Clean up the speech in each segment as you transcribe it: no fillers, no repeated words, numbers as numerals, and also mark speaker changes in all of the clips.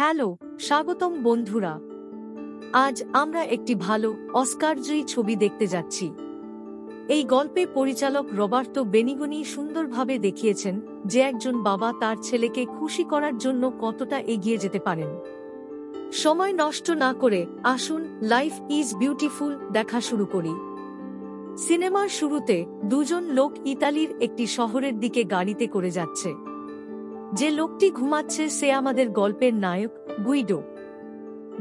Speaker 1: Hello, স্বাগতম বন্ধুরা। আজ আমরা একটি ভালো অস্কারজয়ী ছবি দেখতে যাচ্ছি। এই গল্পে পরিচালক রবার্তো বেনিগনি সুন্দরভাবে দেখিয়েছেন যে একজন বাবা তার ছেলেকে খুশি করার জন্য কতটা এগিয়ে যেতে পারেন। সময় নষ্ট না করে আসুন লাইফ ইজ বিউটিফুল দেখা শুরু করি। সিনেমার শুরুতে দুজন লোক ইতালির একটি শহরের দিকে গাড়িতে করে যাচ্ছে। যে লোকটি ঘুমাচ্ছে সে আমাদের গল্পের নায়ক গুইডো।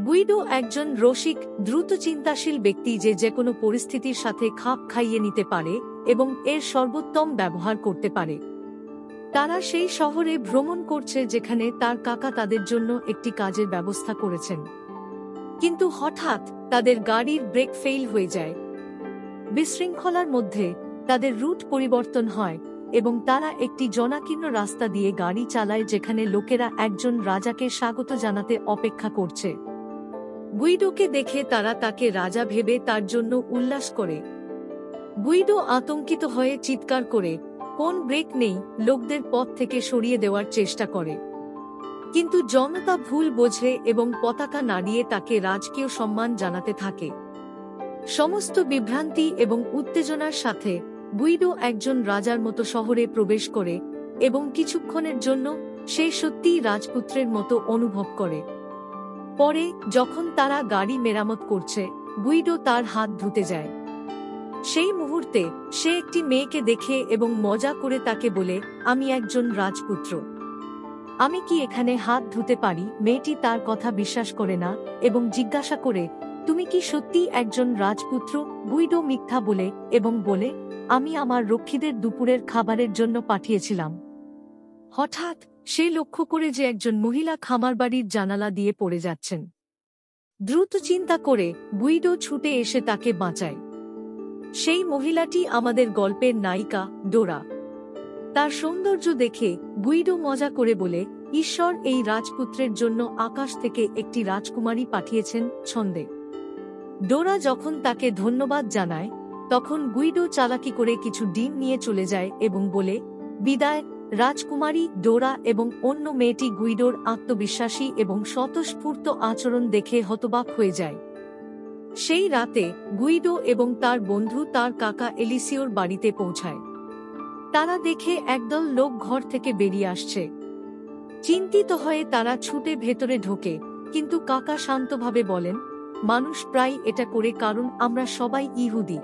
Speaker 1: গুইডো একজন রসিক, দ্রুত চিন্তাশীল ব্যক্তি যে যেকোনো পরিস্থিতির সাথে খাপ খাইয়ে নিতে পারে এবং এর সর্বোত্তম ব্যবহার করতে পারে। তারা সেই শহরে ভ্রমণ করছে যেখানে তার কাকা তাদের জন্য একটি কাজের ব্যবস্থা করেছেন। কিন্তু হঠাৎ তাদের গাড়ির ব্রেক ফেইল হয়ে যায়। বিশৃঙ্খলার মধ্যে তাদের রুট পরিবর্তন হয় এবং তারা একটি জনাকীর্ণ রাস্তা দিয়ে গাড়ি চালায় যেখানে লোকেরা একজন রাজাকে স্বাগত জানাতে অপেক্ষা করছে। গুইডোকে দেখে তারা তাকে রাজা ভেবে তার জন্য উল্লাস করে। গুইডো আতঙ্কিত হয়ে চিৎকার করে কোন ব্রেক নেই লোকদের পথ থেকে সরিয়ে দেওয়ার চেষ্টা করে। কিন্তু জনতা ভুল বোঝে এবং পতাকা নাড়িয়ে তাকে রাজকীয় সম্মান জানাতে থাকে। সমস্ত বিভ্রান্তি এবং উত্তেজনার সাথে গুইডো একজন রাজার মতো শহরে প্রবেশ করে এবং কিছুক্ষণের জন্য সে সত্যিই রাজপুত্রের মতো অনুভব করে। পরে যখন তারা গাড়ি মেরামত করছে গুইডো তার হাত ধুতে যায়। সেই মুহূর্তে সে একটি মেয়েকে দেখে এবং মজা করে তাকে বলে, আমি একজন রাজপুত্র, আমি কি এখানে হাত ধুতে পারি? মেয়েটি তার কথা বিশ্বাস করে না এবং জিজ্ঞাসা করে, তুমি কি সত্যি একজন রাজপুত্র? গুইডো মিথ্যা বলে এবং বলে, আমি আমার রক্ষীদের দুপুরের খাবারের জন্য পাঠিয়েছিলাম। হঠাৎ সে লক্ষ্য করে যে একজন মহিলা খামারবাড়ির জানালা দিয়ে পড়ে যাচ্ছেন। দ্রুত চিন্তা করে গুইডো ছুটে এসে তাকে বাঁচায়। সেই মহিলাটি আমাদের গল্পের নায়িকা ডোরা। তার সৌন্দর্য দেখে গুইডো মজা করে বলে, ঈশ্বর এই রাজপুত্রের জন্য আকাশ থেকে একটি রাজকুমারী পাঠিয়েছেন। ছন্দে ডোরা যখন তাকে ধন্যবাদ জানায় তখন গুইডো চালাকি করে কিছু ডিম নিয়ে চলে যায় এবং বলে, বিদায় রাজকুমারী। ডোরা এবং অন্য মেয়েটি গুইডোর আত্মবিশ্বাসী এবং স্বতঃস্ফূর্ত আচরণ দেখে হতবাক হয়ে যায়। সেই রাতে গুইডো এবং তার বন্ধু তার কাকা এলিসিওর বাড়িতে পৌঁছায়। তারা দেখে একদল লোক ঘর থেকে বেরিয়ে আসছে। চিন্তিত হয়ে তারা ছুটে ভেতরে ঢোকে, কিন্তু কাকা শান্তভাবে বলেন, মানুষ প্রায় এটা করে কারণ আমরা সবাই ইহুদি।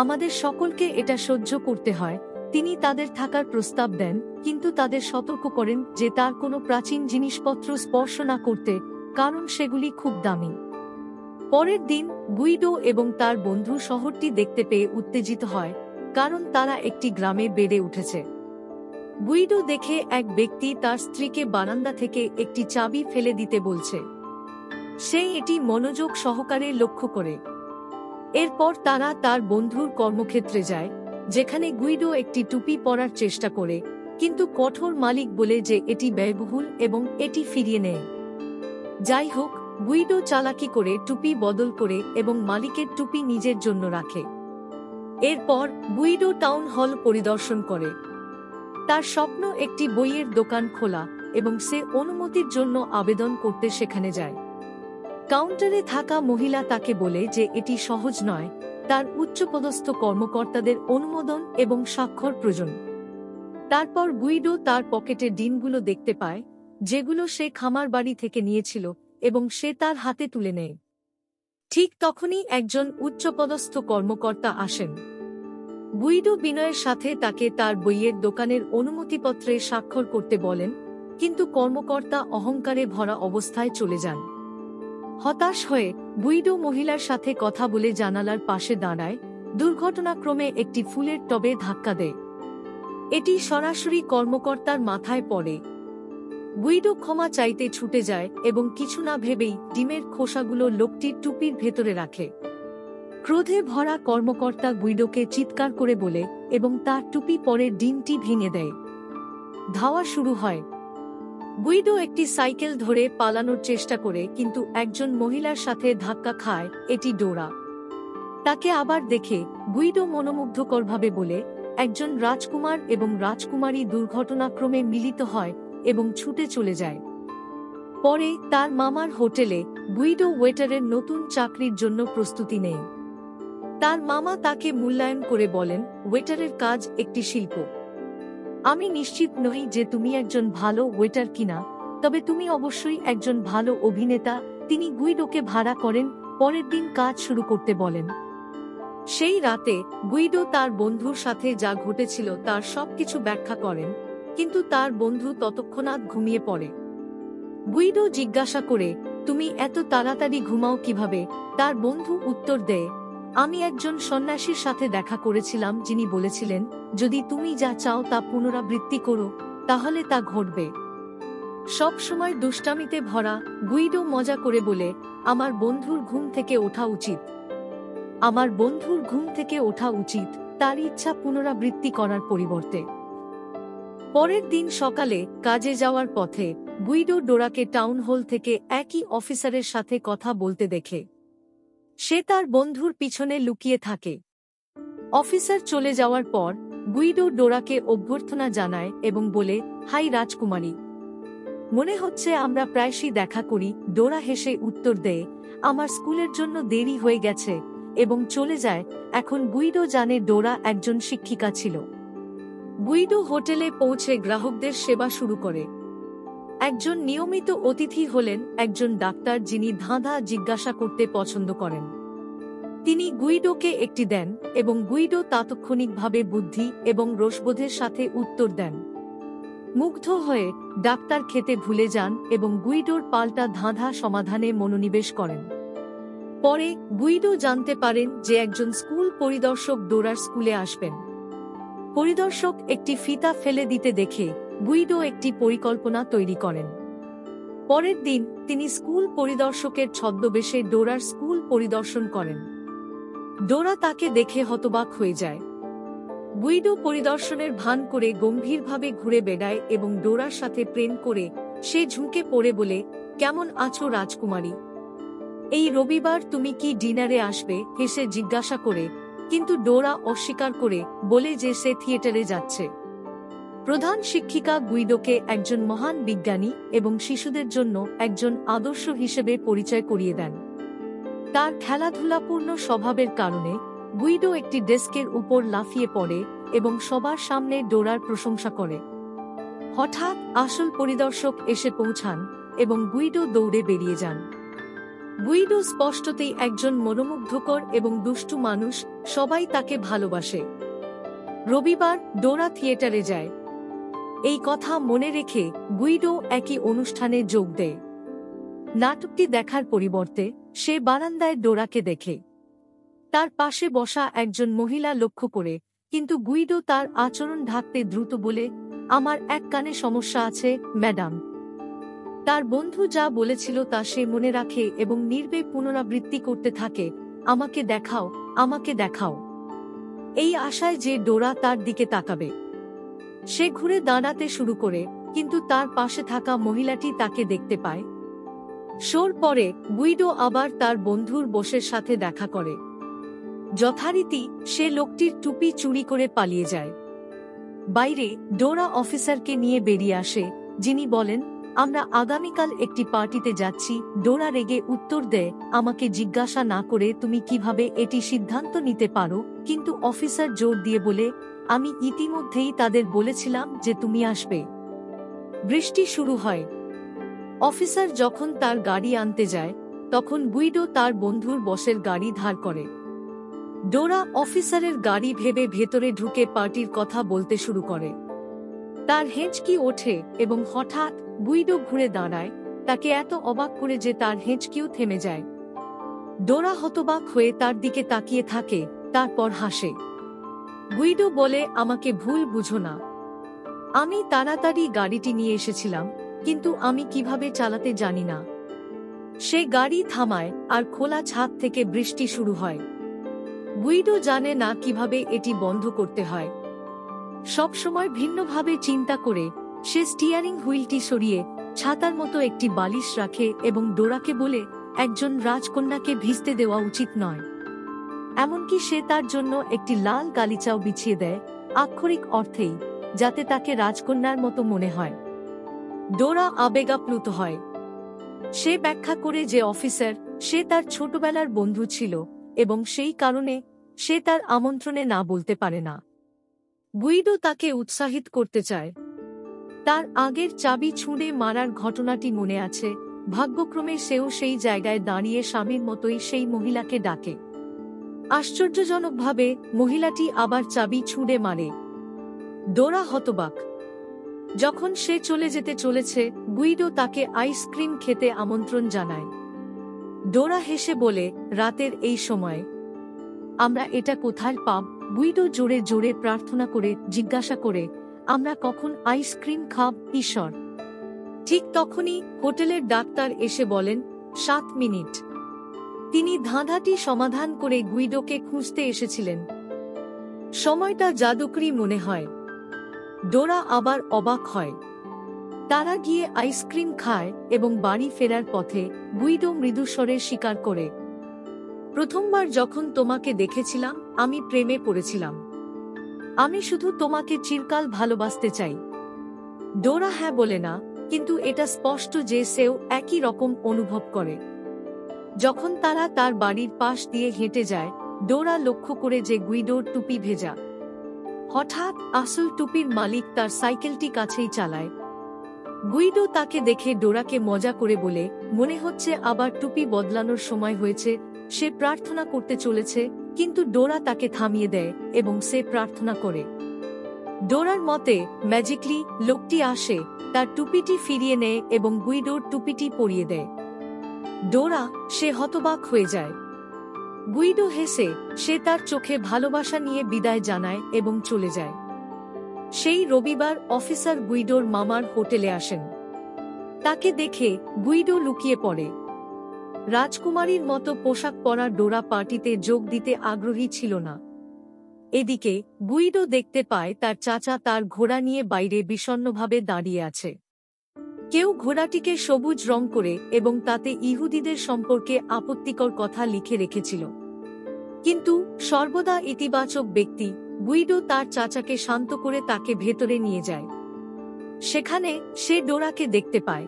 Speaker 1: আমাদের সকলকে এটা সহ্য করতে হয়। তিনি তাদের থাকার প্রস্তাব দেন, কিন্তু তাদের সতর্ক করেন যে তার কোনো প্রাচীন জিনিসপত্র স্পর্শ না করতে, কারণ সেগুলি খুব দামি। পরের দিন গুইডো এবং তার বন্ধু শহরটি দেখতে পেয়ে উত্তেজিত হয়, কারণ তারা একটি গ্রামে বেড়ে উঠেছে। গুইডো দেখে এক ব্যক্তি তার স্ত্রীকে বারান্দা থেকে একটি চাবি ফেলে দিতে বলছে। সে এটি মনোযোগ সহকারে লক্ষ্য করে। এরপর তারা তার বন্ধুর কর্মক্ষেত্রে যায়, যেখানে গুইডো একটি টুপি পরার চেষ্টা করে, কিন্তু কঠোর মালিক বলে যে এটি ব্যয়বহুল এবং এটি ফিরিয়ে নেয়। যাই হোক, গুইডো চালাকি করে টুপি বদল করে এবং মালিকের টুপি নিজের জন্য রাখে। এরপর গুইডো টাউন হল পরিদর্শন করে। তার স্বপ্ন একটি বইয়ের দোকান খোলা এবং সে অনুমতির জন্য আবেদন করতে সেখানে যায়। কাউন্টারে থাকা মহিলা তাকে বলে যে এটি সহজ নয়, তার উচ্চপদস্থ কর্মকর্তাদের অনুমোদন এবং স্বাক্ষর প্রয়োজন। তারপর গুইডো তার পকেটে ডিমগুলো দেখতে পায়, যেগুলো সে খামার বাড়ি থেকে নিয়েছিল, এবং সে তার হাতে তুলে নেয়। ঠিক তখনই একজন উচ্চপদস্থ কর্মকর্তা আসেন। গুইডো বিনয়ের সাথে তাকে তার বইয়ের দোকানের অনুমতিপত্রে স্বাক্ষর করতে বলেন, কিন্তু কর্মকর্তা অহংকারে ভরা অবস্থায় চলে যান। হতাশ হয়ে গুইডো মহিলার সাথে কথা বলে জানালার পাশে দাঁড়ায়। দুর্ঘটনাক্রমে একটি ফুলের টবে ধাক্কা দেয়। এটি সরাসরি কর্মকর্তার মাথায় পড়ে। গুইডো ক্ষমা চাইতে ছুটে যায় এবং কিছু না ভেবেই ডিমের খোসাগুলো লোকটির টুপির ভেতরে রাখে। ক্রোধে ভরা কর্মকর্তা গুইডোকে চিৎকার করে বলে এবং তার টুপি পরে ডিমটি ভেঙে দেয়। ধাওয়া শুরু হয়। গুইডো একটি সাইকেল ধরে পালানোর চেষ্টা করে, কিন্তু একজন মহিলার সাথে ধাক্কা খায়, এটি ডোরা। তাকে আবার দেখে গুইডো মনোমুগ্ধকরভাবে বলে, একজন রাজকুমার এবং রাজকুমারী দুর্ঘটনাক্রমে মিলিত হয় এবং ছুটে চলে যায়। পরে তার মামার হোটেলে গুইডো ওয়েটারের নতুন চাকরির জন্য প্রস্তুতি নেয়। তার মামা তাকে মূল্যায়ন করে বলেন, ওয়েটারের কাজ একটি শিল্প। আমি নিশ্চিত নই যে তুমি একজন ভালো ওয়েটার কিনা, তবে তুমি অবশ্যই একজন ভালো অভিনেতা। তিনি গুইডোকে ভাড়া করেন, পরের দিন কাজ শুরু করতে বলেন। সেই রাতে গুইডো তার বন্ধুর সাথে যা ঘটেছিল তার সবকিছু ব্যাখ্যা করেন, কিন্তু তার বন্ধু ততক্ষণাৎ ঘুমিয়ে পড়ে। গুইডো জিজ্ঞাসা করে, তুমি এত তাড়াতাড়ি ঘুমাও কিভাবে? তার বন্ধু উত্তর দেয়, আমি একজন সন্ন্যাসীর সাথে দেখা করেছিলাম যিনি বলেছিলেন, যদি তুমি যা চাও তা পুনরাবৃত্তি করো, তাহলে তা ঘটবে। সব সময় দুষ্টামিতে ভরা, গুইডো মজা করে বলে, আমার বন্ধুর ঘুম থেকে ওঠা উচিত। আমার বন্ধুর ঘুম থেকে ওঠা উচিত, তার ইচ্ছা পুনরাবৃত্তি করার পরিবর্তে। পরের দিন সকালে কাজে যাওয়ার পথে গুইডো ডোরাকে টাউন হল থেকে একই অফিসারের সাথে কথা বলতে দেখে। সে তার বন্ধুর পিছনে লুকিয়ে থাকে। অফিসার চলে যাওয়ার পর গুইডো ডোরাকে অভ্যর্থনা জানায় এবং বলে, হাই রাজকুমারী, মনে হচ্ছে আমরা প্রায়শই দেখা করি। ডোরা হেসে উত্তর দেয়, আমার স্কুলের জন্য দেরি হয়ে গেছে, এবং চলে যায়। এখন গুইডো জানে ডোরা একজন শিক্ষিকা ছিল। গুইডো হোটেলে পৌঁছে গ্রাহকদের সেবা শুরু করে। একজন নিয়মিত অতিথি হলেন একজন ডাক্তার যিনি ধাঁধা জিজ্ঞাসা করতে পছন্দ করেন। তিনি গুইডোকে একটি দেন এবং গুইডো তাৎক্ষণিকভাবে বুদ্ধি এবং রসবোধের সাথে উত্তর দেন। মুগ্ধ হয়ে ডাক্তার খেতে ভুলে যান এবং গুইডোর পাল্টা ধাঁধা সমাধানে মনোনিবেশ করেন। পরে গুইডো জানতে পারেন যে একজন স্কুল পরিদর্শক ডোরার স্কুলে আসবেন। পরিদর্শক একটি ফিতা ফেলে দিতে দেখে গুইডো একটি পরিকল্পনা তৈরি করেন। পরের দিন তিনি স্কুল পরিদর্শকের ছদ্মবেশে ডোরার স্কুল পরিদর্শন করেন। ডোরা তাকে দেখে হতবাক হয়ে যায়। গুইডো পরিদর্শনের ভান করে গম্ভীরভাবে ঘুরে বেড়ায় এবং ডোরার সাথে প্রেম করে সে ঝুঁকে পড়ে বলে, কেমন আছো রাজকুমারী? এই রবিবার তুমি কি ডিনারে আসবে? হেসে জিজ্ঞাসা করে, কিন্তু ডোরা অস্বীকার করে বলে যে সে থিয়েটারে যাচ্ছে। প্রধান শিক্ষিকা গুইডোকে একজন মহান বিজ্ঞানী এবং শিশুদের জন্য একজন আদর্শ হিসেবে পরিচয় করিয়ে দেন। তার খেলাধুলাপূর্ণ স্বভাবের কারণে গুইডো একটি ডেস্কের উপর লাফিয়ে পড়ে এবং সবার সামনে ডোরার প্রশংসা করে। হঠাৎ আসল পরিদর্শক এসে পৌঁছান এবং গুইডো দৌড়ে বেরিয়ে যান। গুইডো স্পষ্টতই একজন মনোমুগ্ধকর এবং দুষ্টু মানুষ, সবাই তাকে ভালোবাসে। রবিবার ডোরা থিয়েটারে যায়। এই কথা মনে রেখে গুইডো একই অনুষ্ঠানে যোগ দেয়। নাটকটি দেখার পরিবর্তে সে বারান্দায় ডোরাকে দেখে। তার পাশে বসা একজন মহিলা লক্ষ্য করে, কিন্তু গুইডো তার আচরণ ঢাকতে দ্রুত বলে, আমার এক কানে সমস্যা আছে ম্যাডাম। তার বন্ধু যা বলেছিল তা সে মনে রাখে এবং নির্বে পুনরাবৃত্তি করতে থাকে, আমাকে দেখাও, আমাকে দেখাও, এই আশায় যে ডোরা তার দিকে তাকাবে। সে ঘুরে দাঁড়াতে শুরু করে, কিন্তু তার পাশে থাকা মহিলাটি তাকে দেখতে পায়। শোর পরে গুইডো আবার তার বন্ধুর বসের সাথে দেখা করে। যথারীতি সে লোকটির টুপি চুরি করে পালিয়ে যায়। বাইরে ডোরা অফিসারকে নিয়ে বেরিয়ে আসে, যিনি বলেন, আমরা আগামীকাল একটি পার্টিতে যাচ্ছি। ডোরা রেগে উত্তর দেয়, আমাকে জিজ্ঞাসা না করে তুমি কিভাবে এটি সিদ্ধান্ত নিতে পারো? কিন্তু অফিসার জোর দিয়ে বলে, আমি ইতিমধ্যেই তাদের বলেছিলাম যে তুমি আসবে। বৃষ্টি শুরু হয়। অফিসার যখন তার গাড়ি আনতে যায়, তখন গুইডো তার বন্ধুর বসের গাড়ি ধার করে। ডোরা অফিসারের গাড়ি ভেবে ভেতরে ঢুকে পার্টির কথা বলতে শুরু করে। তার হেঁচকি ওঠে এবং হঠাৎ গুইডো ঘুরে দাঁড়ায়, তাকে এত অবাক করে যে তার হেঁচকিও থেমে যায়। ডোরা হতবাক হয়ে তার দিকে তাকিয়ে থাকে, তারপর হাসে। গুইডো বলে, আমাকে ভুল বুঝো না, আমি তাড়াতাড়ি গাড়িটি নিয়ে এসেছিলাম, কিন্তু আমি কিভাবে চালাতে জানি না। সে গাড়ি থামায় আর খোলা ছাদ থেকে বৃষ্টি শুরু হয়। গুইডো জানে না কিভাবে এটি বন্ধ করতে হয়। সবসময় ভিন্নভাবে চিন্তা করে সে স্টিয়ারিং হুইলটি সরিয়ে ছাতার মতো একটি বালিশ রাখে এবং ডোরাকে বলে, একজন রাজকন্যাকে ভিজতে দেওয়া উচিত নয়। এমনকি সে তার জন্য একটি লাল গালিচাও বিছিয়ে দেয়, আক্ষরিক অর্থেই, যাতে তাকে রাজকন্যার মতো মনে হয়। ডোরা আবেগাপ্লুত হয়। সে ব্যাখ্যা করে যে অফিসার সে তার ছোটবেলার বন্ধু ছিল এবং সেই কারণে সে তার আমন্ত্রণে না বলতে পারে না। গুইডো তাকে উৎসাহিত করতে চায়। তার আগের চাবি ছুঁড়ে মারার ঘটনাটি মনে আছে। ভাগ্যক্রমে সেও সেই জায়গায় দাঁড়িয়ে স্বামীর মতোই সেই মহিলাকে ডাকে। আশ্চর্যজনকভাবে মহিলাটি আবার চাবি ছুঁড়ে মারে। ডোরা হতবাক। যখন সে চলে যেতে চলেছে, গুইডো তাকে আইসক্রিম খেতে আমন্ত্রণ জানায়। ডোরা হেসে বলে, রাতের এই সময়ে আমরা এটা কোথায় পাব? গুইডো জোরে জোরে প্রার্থনা করে জিজ্ঞাসা করে, আমরা কখন আইসক্রিম খাব ঈশ্বর? ঠিক তখনই হোটেলের ডাক্তার এসে বলেন, 7 মিনিট। তিনি ধাঁধাটি সমাধান করে গুইডোকে খুঁজতে এসেছিলেন। সময়টা জাদুকরি মনে হয়। ডোরা আবার অবাক হয়। তারা গিয়ে আইসক্রিম খায় এবং বাড়ি ফেরার পথে গুইডো মৃদুস্বরে স্বীকার করে, প্রথমবার যখন তোমাকে দেখেছিলাম আমি প্রেমে পড়েছিলাম। আমি শুধু তোমাকে চিরকাল ভালোবাসতে চাই। ডোরা হ্যাঁ বলে না, কিন্তু এটা স্পষ্ট যে সেও একই রকম অনুভব করে। যখন তারা তার বাড়ির পাশ দিয়ে হেঁটে যায়, ডোরা লক্ষ্য করে যে গুইডোর টুপি ভেজা। হঠাৎ আসল টুপির মালিক তার সাইকেলটি কাছেই চালায়। গুইডো তাকে দেখে ডোরাকে মজা করে বলে, মনে হচ্ছে আবার টুপি বদলানোর সময় হয়েছে। সে প্রার্থনা করতে চলেছে, কিন্তু ডোরা তাকে থামিয়ে দেয় এবং সে প্রার্থনা করে। ডোরার মতে ম্যাজিকলি লোকটি আসে, তার টুপিটি ফিরিয়ে নেয় এবং গুইডোর টুপিটি পরিয়ে দেয়। ডোরা সে হতবাক হয়ে যায়। গুইডো হেসে সে তার চোখে ভালোবাসা নিয়ে বিদায় জানায় এবং চলে যায়। সেই রবিবার অফিসার গুইডোর মামার হোটেলে আসেন। তাকে দেখে গুইডো লুকিয়ে পড়ে। রাজকুমারীর মতো পোশাক পরা ডোরা পার্টিতে যোগ দিতে আগ্রহী ছিল না। এদিকে গুইডো দেখতে পায় তার চাচা তার ঘোড়া নিয়ে বাইরে বিষণ্ণভাবে দাঁড়িয়ে আছে। কেউ ঘোড়াটিকে সবুজ রং করে এবং তাতে ইহুদিদের সম্পর্কে আপত্তিকর কথা লিখে রেখেছিল। কিন্তু সর্বদা ইতিবাচক ব্যক্তি গুইডো তার চাচাকে শান্ত করে তাকে ভেতরে নিয়ে যায়। সেখানে সে ডোরাকে দেখতে পায়।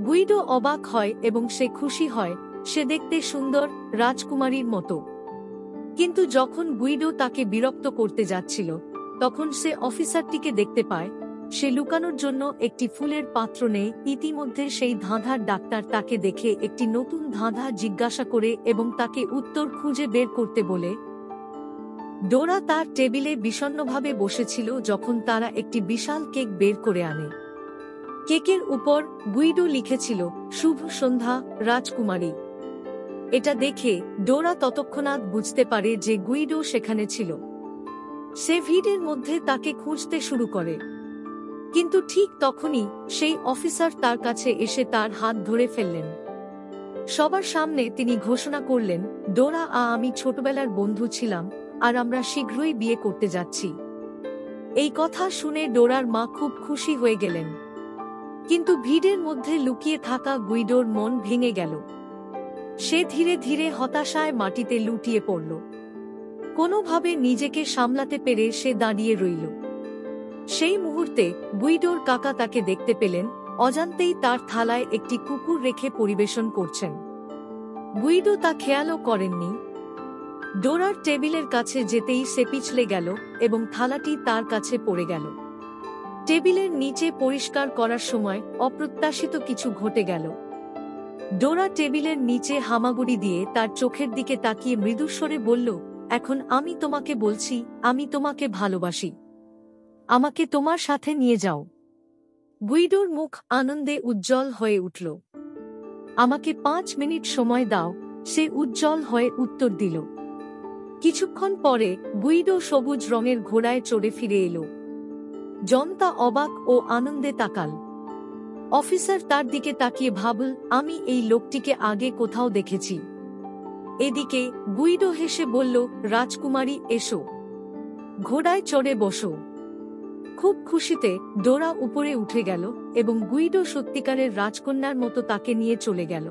Speaker 1: গুইডো অবাক হয় এবং সে খুশি হয়, সে দেখতে সুন্দর রাজকুমারীর মতো। কিন্তু যখন গুইডো তাকে বিরক্ত করতে যাচ্ছিল, তখন সে অফিসারটিকে দেখতে পায়। সে লুকানোর জন্য একটি ফুলের পাত্র নেয়। ইতিমধ্যে সেই ধাঁধার ডাক্তার তাকে দেখে একটি নতুন ধাঁধা জিজ্ঞাসা করে এবং তাকে উত্তর খুঁজে বের করতে বলে। ডোরা তার টেবিলে বিষণ্ণভাবে বসেছিল যখন তারা একটি বিশাল কেক বের করে আনে। কেকের উপর গুইডো লিখেছিল, শুভ সন্ধ্যা রাজকুমারী। এটা দেখে ডোরা তৎক্ষণাৎ বুঝতে পারে যে গুইডো সেখানে ছিল। সে ভিড়ের মধ্যে তাকে খুঁজতে শুরু করে। কিন্তু ঠিক তখনই সেই অফিসার তার কাছে এসে তার হাত ধরে ফেললেন। সবার সামনে তিনি ঘোষণা করলেন, ডোরা আমি ছোটবেলার বন্ধু ছিলাম আর আমরা শীঘ্রই বিয়ে করতে যাচ্ছি। এই কথা শুনে ডোরার মা খুব খুশি হয়ে গেলেন। কিন্তু ভিড়ের মধ্যে লুকিয়ে থাকা গুইডোর মন ভেঙে গেল। সে ধীরে ধীরে হতাশায় মাটিতে লুটিয়ে পড়ল। কোনোভাবে নিজেকে সামলাতে পেরে সে দাঁড়িয়ে রইল। সেই মুহূর্তে গুইডোর কাকা তাকে দেখতে পেলেন। অজান্তেই তার থালায় একটি কুকুর রেখে পরিবেশন করছেন। গুইডো তা খেয়ালও করেননি। ডোরার টেবিলের কাছে যেতেই সে পিছলে গেল এবং থালাটি তার কাছে পড়ে গেল। টেবিলের নিচে পরিষ্কার করার সময় অপ্রত্যাশিত কিছু ঘটে গেল। ডোরা টেবিলের নিচে হামাগুড়ি দিয়ে তার চোখের দিকে তাকিয়ে মৃদুস্বরে বলল, এখন আমি তোমাকে বলছি, আমি তোমাকে ভালোবাসি। আমাকে তোমার সাথে নিয়ে যাও। গুইডোর মুখ আনন্দে উজ্জ্বল হয়ে উঠল। আমাকে 5 মিনিট সময় দাও, সে উজ্জ্বল হয়ে উত্তর দিল। কিছুক্ষণ পরে গুইডো সবুজ রঙের ঘোড়ায় চড়ে ফিরে এলো। জনতা অবাক ও আনন্দে তাকাল। অফিসার তার দিকে তাকিয়ে ভাবল, আমি এই লোকটিকে আগে কোথাও দেখেছি। এদিকে গুইডো হেসে বলল, রাজকুমারী এসো, ঘোড়ায় চড়ে বসো। খুব খুশিতে ডোরা উপরে উঠে গেল এবং গুইডো সত্যিকারের রাজকন্যার মতো তাকে নিয়ে চলে গেল।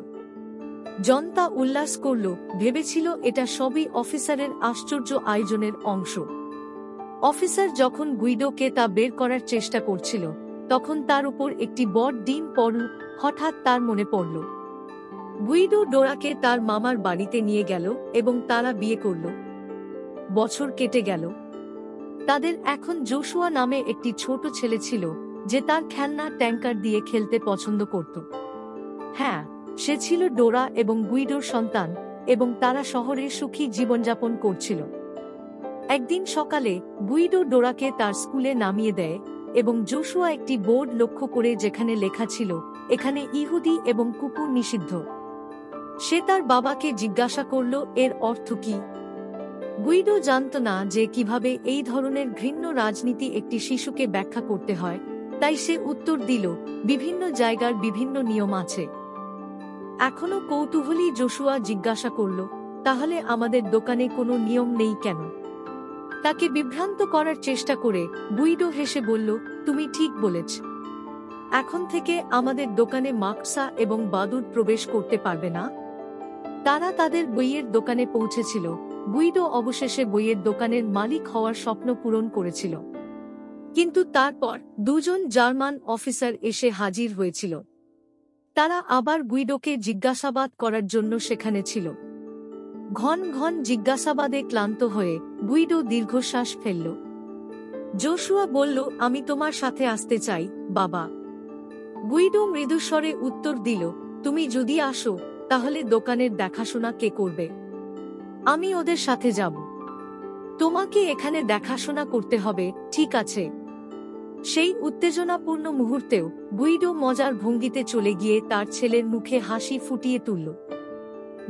Speaker 1: জনতা উল্লাস করল, ভেবেছিল এটা সবই অফিসারের আশ্চর্য আয়োজনের অংশ। অফিসার যখন গুইডোকে তা বের করার চেষ্টা করছিল, তখন তার উপর একটি বড় ডিম পড়ল। হঠাৎ তার মনে পড়ল। গুইডো ডোরাকে তার মামার বাড়িতে নিয়ে গেল এবং তারা বিয়ে করল। বছর কেটে গেল। তাদের এখন জোশুয়া নামে একটি ছোট ছেলে ছিল, যে তার খেলনা ট্যাঙ্কার দিয়ে খেলতে পছন্দ করত। হ্যাঁ, সে ছিল ডোরা এবং গুইডোর সন্তান, এবং তারা শহরে সুখী জীবনযাপন করছিল। একদিন সকালে গুইডো ডোরাকে তার স্কুলে নামিয়ে দেয় এবং জোশুয়া একটি বোর্ড লক্ষ্য করে যেখানে লেখা ছিল, এখানে ইহুদি এবং কুকুর নিষিদ্ধ। সে তার বাবাকে জিজ্ঞাসা করল, এর অর্থ কি? গুইডো জানত না যে কিভাবে এই ধরনের ঘৃণ্য রাজনীতি একটি শিশুকে ব্যাখ্যা করতে হয়, তাই সে উত্তর দিল, বিভিন্ন জায়গার বিভিন্ন নিয়ম আছে। এখনো কৌতূহলী জোশুয়া জিজ্ঞাসা করল, তাহলে আমাদের দোকানে কোনো নিয়ম নেই কেন? তাকে বিভ্রান্ত করার চেষ্টা করে গুইডো হেসে বলল, তুমি ঠিক বলেছ। এখন থেকে আমাদের দোকানে মাকসা এবং বাদুড় প্রবেশ করতে পারবে না। তারা তাদের বইয়ের দোকানে পৌঁছেছিল। গুইডো অবশেষে বইয়ের দোকানের মালিক হওয়ার স্বপ্ন পূরণ করেছিল। কিন্তু তারপর দুজন জার্মান অফিসার এসে হাজির হয়েছিল। তারা আবার গুইডোকে জিজ্ঞাসাবাদ করার জন্য সেখানে ছিল। ঘন ঘন জিজ্ঞাসাবাদে ক্লান্ত হয়ে গুইডো দীর্ঘশ্বাস ফেলল। জোশুয়া বলল, আমি তোমার সাথে আসতে চাই, বাবা। গুইডো মৃদুস্বরে উত্তর দিল, তুমি যদি আসো, তাহলে দোকানের দেখাশোনা কে করবে? আমি ওদের সাথে যাব। তোমাকে এখানে দেখাশোনা করতে হবে, ঠিক আছে? সেই উত্তেজনাপূর্ণ মুহূর্তেও গুইডো মজার ভঙ্গিতে চলে গিয়ে তার ছেলের মুখে হাসি ফুটিয়ে তুলল।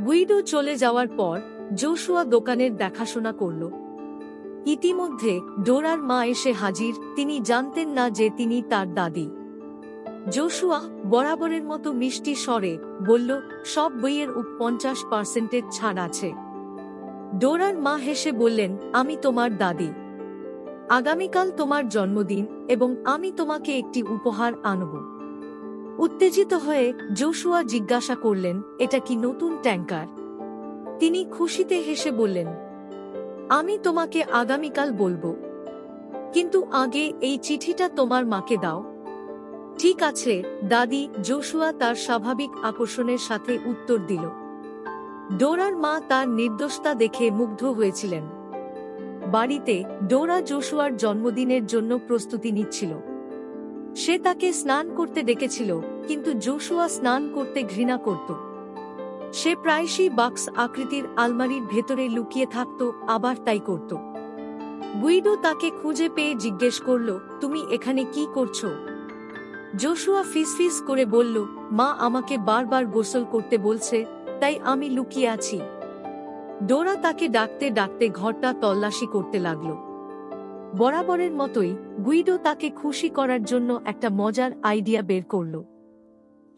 Speaker 1: গুইডো চলে যাওয়ার পর জোশুয়া দোকানের দেখাশোনা করল। ইতিমধ্যে ডোরার মা এসে হাজির। তিনি জানতেন না যে তিনি তার দাদি। জোশুয়া বরাবরের মতো মিষ্টি স্বরে বলল, সব বইয়ের 50% ছাড় আছে। ডোরার মা হেসে বললেন, আমি তোমার দাদি। আগামীকাল তোমার জন্মদিন এবং আমি তোমাকে একটি উপহার আনব। উত্তেজিত হয়ে জোশুয়া জিজ্ঞাসা করলেন, এটা কি নতুন ট্যাঙ্কার? তিনি খুশিতে হেসে বললেন, আমি তোমাকে আগামীকাল বলবো, কিন্তু আগে এই চিঠিটা তোমার মাকে দাও। ঠিক আছে দাদি, জোশুয়া তার স্বাভাবিক আকর্ষণের সাথে উত্তর দিল। ডোরার মা তার নির্দোষতা দেখে মুগ্ধ হয়েছিলেন। বাড়িতে ডোরা জোশুয়ার জন্মদিনের জন্য প্রস্তুতি নিচ্ছিল। সে তাকে স্নান করতে ডেকেছিল, কিন্তু জোশুয়া স্নান করতে ঘৃণা করত। সে প্রায়শই বাক্স আকৃতির আলমারির ভেতরে লুকিয়ে থাকত, আবার তাই করত। গুইডো তাকে খুঁজে পেয়ে জিজ্ঞেস করল, তুমি এখানে কি করছো? জোশুয়া ফিসফিস করে বলল, মা আমাকে বারবার গোসল করতে বলছে, তাই আমি লুকিয়ে আছি। ডোরা তাকে ডাকতে ডাকতে ঘরটা তল্লাশি করতে লাগল। বরাবরের মতোই গুইডো তাকে খুশি করার জন্য একটা মজার আইডিয়া বের করল।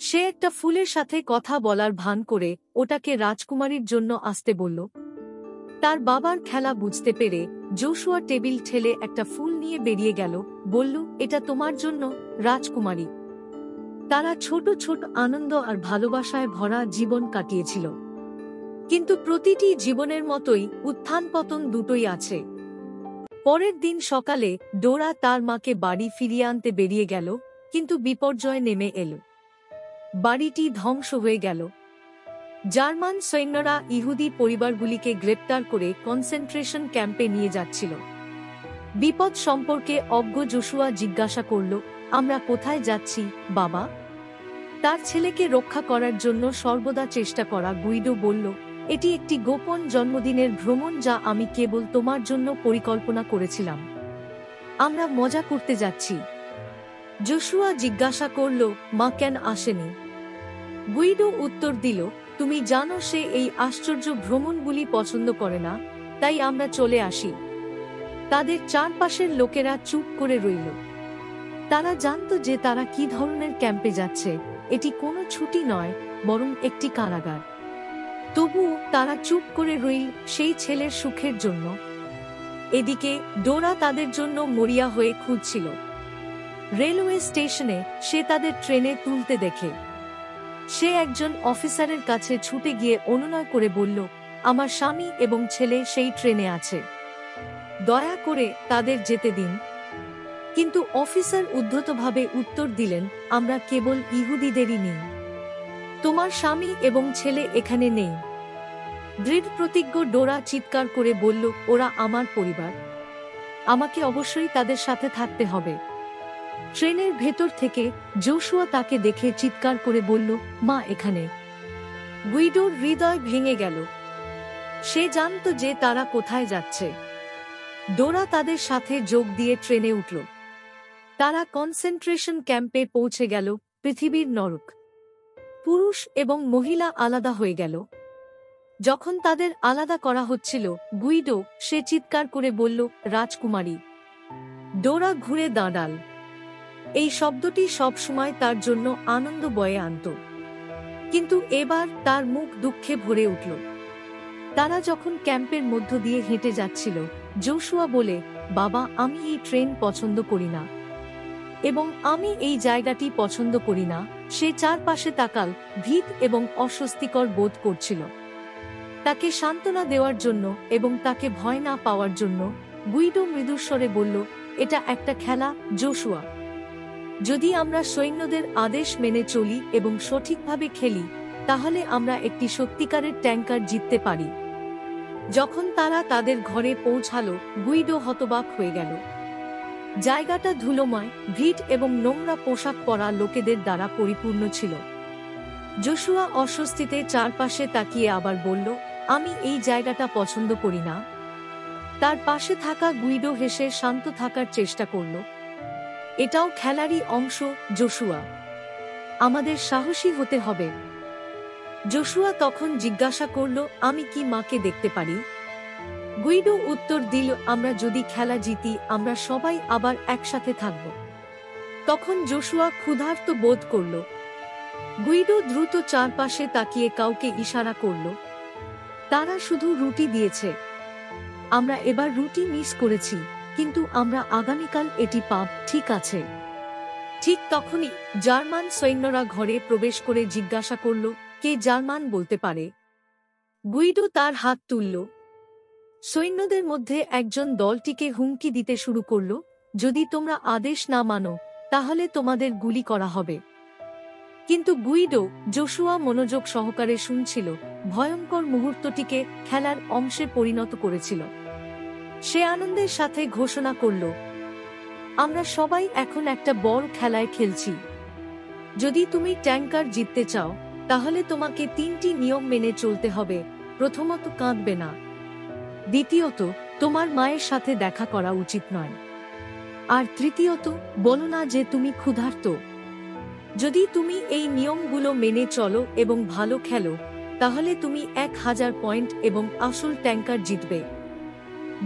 Speaker 1: সে একটা ফুলের সাথে কথা বলার ভান করে ওটাকে রাজকুমারীর জন্য আসতে বলল। তার বাবার খেলা বুঝতে পেরে জোশুয়া টেবিল ঠেলে একটা ফুল নিয়ে বেরিয়ে গেল, বলল, এটা তোমার জন্য, রাজকুমারী। তারা ছোট ছোট আনন্দ আর ভালোবাসায় ভরা জীবন কাটিয়েছিল। কিন্তু প্রতিটি জীবনের মতোই উত্থান পতন দুটোই আছে। পরের দিন সকালে ডোরা তার মাকে বাড়ি ফিরিয়ে আনতে বেরিয়ে গেল, কিন্তু বিপর্যয় নেমে এল। বাড়িটি ধ্বংস হয়ে গেল। জার্মান সৈন্যরা ইহুদি পরিবারগুলিকে গ্রেপ্তার করে কনসেন্ট্রেশন ক্যাম্পে নিয়ে যাচ্ছিল। বিপদ সম্পর্কে অজ্ঞ জোশুয়া জিজ্ঞাসা করল, আমরা কোথায় যাচ্ছি, বাবা? তার ছেলেকে রক্ষা করার জন্য সর্বদা চেষ্টা করা গুইডো বলল, এটি একটি গোপন জন্মদিনের ভ্রমণ যা আমি কেবল তোমার জন্য পরিকল্পনা করেছিলাম। আমরা মজা করতে যাচ্ছি। জোশুয়া জিজ্ঞাসা করল, মা কেন আসেনি? গুইডো উত্তর দিল, তুমি জানো সে এই আশ্চর্য ভ্রমণগুলি পছন্দ করে না, তাই আমরা চলে আসি। তাদের চারপাশের লোকেরা চুপ করে রইল। তারা জানত যে তারা কি ধরনের ক্যাম্পে যাচ্ছে। এটি কোনো ছুটি নয়, বরং একটি কারাগার। তবুও তারা চুপ করে রইল সেই ছেলের সুখের জন্য। এদিকে ডোরা তাদের জন্য মরিয়া হয়ে খুঁজছিল। রেলওয়ে স্টেশনে সে তাদের ট্রেনে তুলতে দেখে সে একজন অফিসারের কাছে ছুটে গিয়ে অনুনয় করে বলল, আমার স্বামী এবং ছেলে সেই ট্রেনে আছে, দয়া করে তাদের যেতে দিন। কিন্তু অফিসার উদ্ধতভাবে উত্তর দিলেন, আমরা কেবল ইহুদিদেরই নেই। তোমার স্বামী এবং ছেলে এখানে নেই। দৃঢ় প্রতিজ্ঞ ডোরা চিৎকার করে বলল, ওরা আমার পরিবার, আমাকে অবশ্যই তাদের সাথে থাকতে হবে। ট্রেনের ভেতর থেকে জোশুয়া তাকে দেখে চিৎকার করে বলল, মা এখানে। গুইডোর হৃদয় ভেঙে গেল। সে জানত যে তারা কোথায় যাচ্ছে। ডোরা তাদের সাথে যোগ দিয়ে ট্রেনে উঠল। তারা কনসেন্ট্রেশন ক্যাম্পে পৌঁছে গেল। পৃথিবীর নরক। পুরুষ এবং মহিলা আলাদা হয়ে গেল। যখন তাদের আলাদা করা হচ্ছিল, গুইডো সে চিৎকার করে বলল, রাজকুমারী। ডোরা ঘুরে দাঁড়াল। এই শব্দটি সবসময় তার জন্য আনন্দ বয়ে আনত, কিন্তু এবার তার মুখ দুঃখে ভরে উঠল। তারা যখন ক্যাম্পের মধ্য দিয়ে হেঁটে যাচ্ছিল, জোশুয়া বলে, বাবা আমি এই ট্রেন পছন্দ করি না, এবং আমি এই জায়গাটি পছন্দ করি না। সে চারপাশে তাকাল, ভীত এবং অস্বস্তিকর বোধ করছিল। তাকে সান্ত্বনা দেওয়ার জন্য এবং তাকে ভয় না পাওয়ার জন্য গুইডো মৃদুস্বরে বলল, এটা একটা খেলা জোশুয়া। যদি আমরা সৈন্যদের আদেশ মেনে চলি এবং সঠিকভাবে খেলি, তাহলে আমরা একটি সত্যিকারের ট্যাঙ্কার জিততে পারি। যখন তারা তাদের ঘরে পৌঁছালো, গুইডো হতবাক হয়ে গেল। জায়গাটা ধুলোময়, ভিড় এবং নোংরা পোশাক পরা লোকেদের দ্বারা পরিপূর্ণ ছিল। জোশুয়া অস্বস্তিতে চারপাশে তাকিয়ে আবার বলল, আমি এই জায়গাটা পছন্দ করি না। তার পাশে থাকা গুইডো হেসে শান্ত থাকার চেষ্টা করল। এটাও খেলারই অংশ জোশুয়া, আমাদের সাহসী হতে হবে। জোশুয়া তখন জিজ্ঞাসা করল, আমি কি মাকে দেখতে পারি? গুইডো উত্তর দিল, আমরা যদি খেলা জিতি, আমরা সবাই আবার একসাথে থাকব। তখন জোশুয়া ক্ষুধার্ত বোধ করল। গুইডো দ্রুত চারপাশে তাকিয়ে কাউকে ইশারা করল। তারা শুধু রুটি দিয়েছে। আমরা এবার রুটি মিস করেছি, কিন্তু আমরা আগামীকাল এটি পাব, ঠিক আছে? ঠিক তখনই জার্মান সৈন্যরা ঘরে প্রবেশ করে জিজ্ঞাসা করল, কে জার্মান বলতে পারে? গুইডো তার হাত তুলল। সৈন্যদের মধ্যে একজন দলটিকে হুমকি দিতে শুরু করল, যদি তোমরা আদেশ না মানো, তাহলে তোমাদের গুলি করা হবে। কিন্তু গুইডো, জোশুয়া মনোযোগ সহকারে শুনছিল, ভয়ঙ্কর মুহূর্তটিকে খেলার অংশে পরিণত করেছিল। সে আনন্দের সাথে ঘোষণা করল, আমরা সবাই এখন একটা বড় খেলায় খেলছি। যদি তুমি ট্যাঙ্কার জিততে চাও, তাহলে তোমাকে 3টি নিয়ম মেনে চলতে হবে। প্রথমত, কাঁদবে না। দ্বিতীয়ত, তোমার মায়ের সাথে দেখা করা উচিত নয়। আর তৃতীয়ত, বলো না যে তুমি ক্ষুধার্ত। যদি তুমি এই নিয়মগুলো মেনে চলো এবং ভালো খেলো, তাহলে তুমি 1000 পয়েন্ট এবং আসল ট্যাঙ্কার জিতবে।